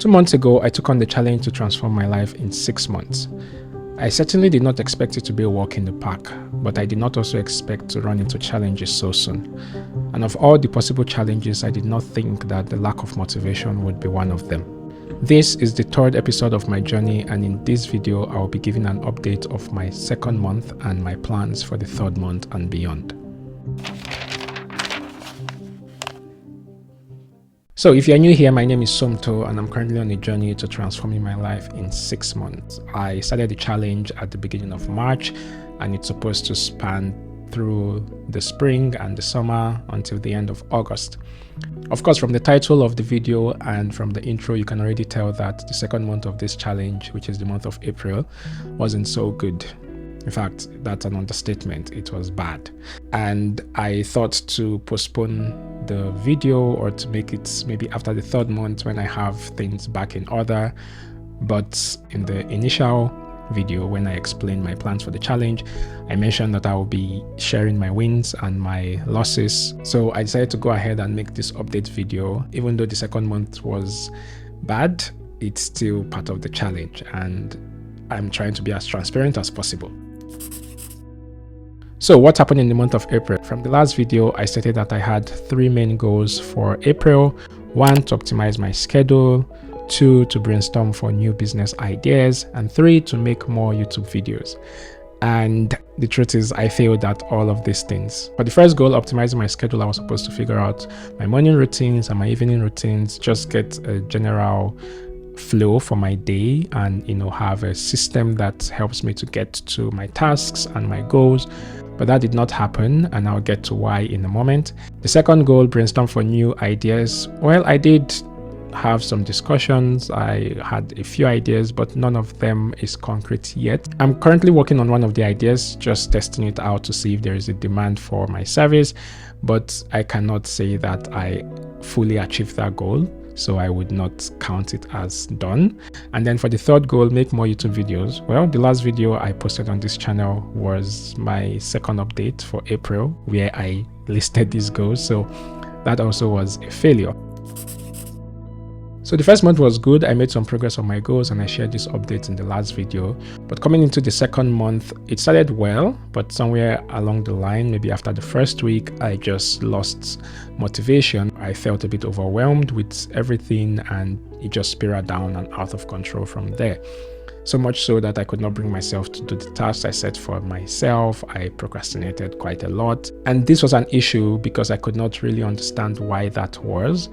2 months ago, I took on the challenge to transform my life in 6 months. I certainly did not expect it to be a walk in the park, but I did not also expect to run into challenges so soon. And of all the possible challenges, I did not think that the lack of motivation would be one of them. This is the 3rd episode of my journey, and in this video, I will be giving an update of my 2nd month and my plans for the 3rd month and beyond. So if you're new here, my name is Somto and I'm currently on a journey to transforming my life in 6 months. I started the challenge at the beginning of March and it's supposed to span through the spring and the summer until the end of August. Of course, from the title of the video and from the intro, you can already tell that the 2nd month of this challenge, which is the month of April, wasn't so good. In fact, that's an understatement. It was bad. And I thought to postpone the video or to make it maybe after the 3rd month when I have things back in order. But in the initial video, when I explained my plans for the challenge, I mentioned that I will be sharing my wins and my losses. So I decided to go ahead and make this update video. Even though the 2nd month was bad, it's still part of the challenge and I'm trying to be as transparent as possible. So what happened in the month of April? From the last video, I stated that I had 3 main goals for April. 1, to optimize my schedule. 2, to brainstorm for new business ideas. And 3, to make more YouTube videos. And the truth is, I failed at all of these things. For the first goal, optimizing my schedule, I was supposed to figure out my morning routines and my evening routines, just get a general flow for my day and have a system that helps me to get to my tasks and my goals. But that did not happen, and I'll get to why in a moment. The second goal, brainstorm for new ideas. Well, I did have some discussions. I had a few ideas, but none of them is concrete yet. I'm currently working on one of the ideas, just testing it out to see if there is a demand for my service, but I cannot say that I fully achieved that goal, so I would not count it as done. And then for the 3rd goal, make more YouTube videos. Well, the last video I posted on this channel was my 2nd update for April, where I listed these goals, so that also was a failure. So the 1st month was good. I made some progress on my goals and I shared this update in the last video. But coming into the 2nd month, it started well, but somewhere along the line, maybe after the 1st week, I just lost motivation. I felt a bit overwhelmed with everything and it just spiraled down and out of control from there. So much so that I could not bring myself to do the tasks I set for myself. I procrastinated quite a lot. And this was an issue because I could not really understand why that was.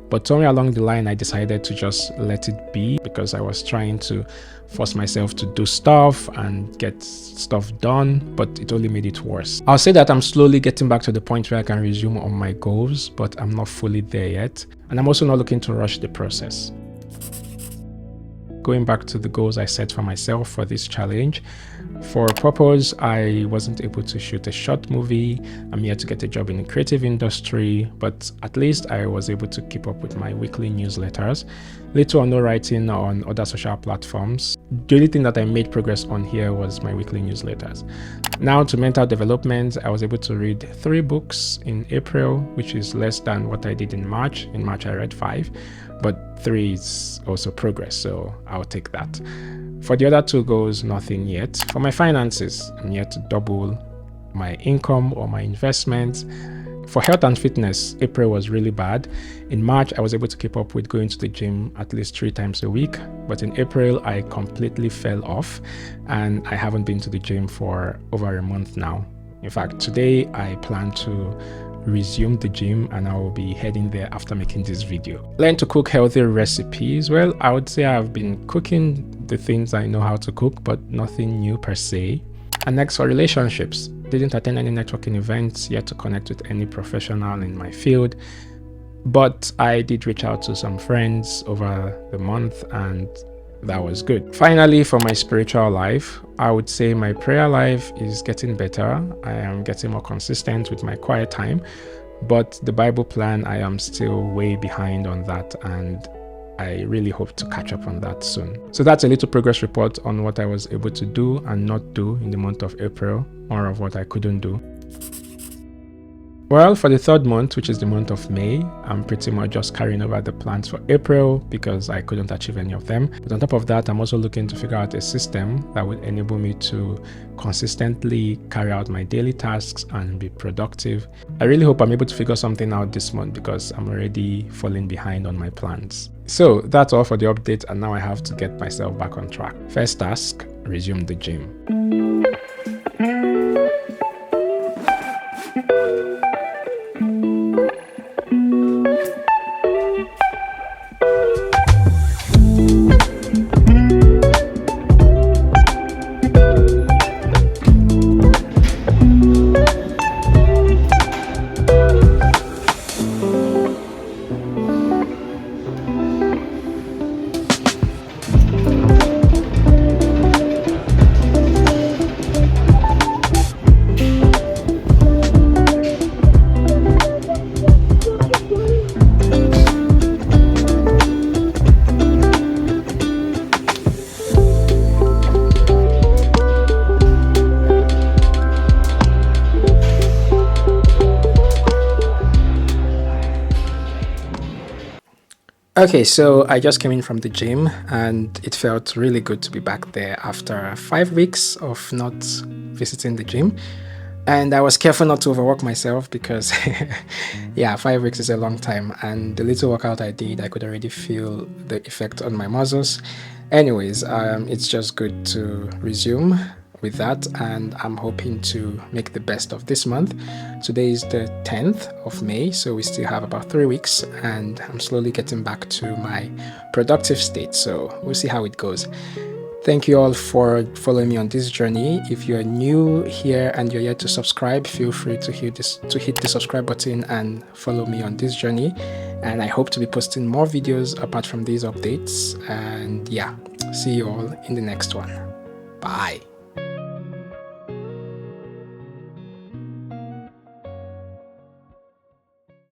But somewhere along the line, I decided to just let it be because I was trying to force myself to do stuff and get stuff done, but it only made it worse. I'll say that I'm slowly getting back to the point where I can resume on my goals, but I'm not fully there yet. And I'm also not looking to rush the process. Going back to the goals I set for myself for this challenge. For purpose, I wasn't able to shoot a short movie. I'm here to get a job in the creative industry, but at least I was able to keep up with my weekly newsletters. Little or no writing on other social platforms. The only thing that I made progress on here was my weekly newsletters. Now to mental development, I was able to read 3 books in April, which is less than what I did in March. In March, I read 5. But 3 is also progress, so I'll take that. For the other 2 goals, nothing yet. For my finances, I'm yet to double my income or my investments. For health and fitness, April was really bad. In March, I was able to keep up with going to the gym at least 3 times a week. But in April, I completely fell off and I haven't been to the gym for over a month now. In fact, today I plan to resume the gym and I will be heading there after making this video. Learn to cook healthy recipes. Well, I would say I've been cooking the things I know how to cook, but nothing new per se. And next, for relationships, didn't attend any networking events yet to connect with any professional in my field, but I did reach out to some friends over the month and that was good. Finally, for my spiritual life, I would say my prayer life is getting better. I am getting more consistent with my quiet time, but the Bible plan, I am still way behind on that and I really hope to catch up on that soon. So that's a little progress report on what I was able to do and not do in the month of April, more of what I couldn't do. Well, for the third month, which is the month of May, I'm pretty much just carrying over the plans for April because I couldn't achieve any of them. But on top of that, I'm also looking to figure out a system that would enable me to consistently carry out my daily tasks and be productive. I really hope I'm able to figure something out this month because I'm already falling behind on my plans. So that's all for the update, and now I have to get myself back on track. First task, resume the gym. Okay, so I just came in from the gym and it felt really good to be back there after 5 weeks of not visiting the gym. And I was careful not to overwork myself because, yeah, 5 weeks is a long time. And the little workout I did, I could already feel the effect on my muscles. Anyways, it's just good to resume with that, and I'm hoping to make the best of this month. Today is the 10th of May, so we still have about 3 weeks, and I'm slowly getting back to my productive state, so we'll see how it goes. Thank you all for following me on this journey. If you're new here and you're yet to subscribe, feel free to hit the subscribe button and follow me on this journey. And I hope to be posting more videos apart from these updates. And yeah, see you all in the next one. Bye.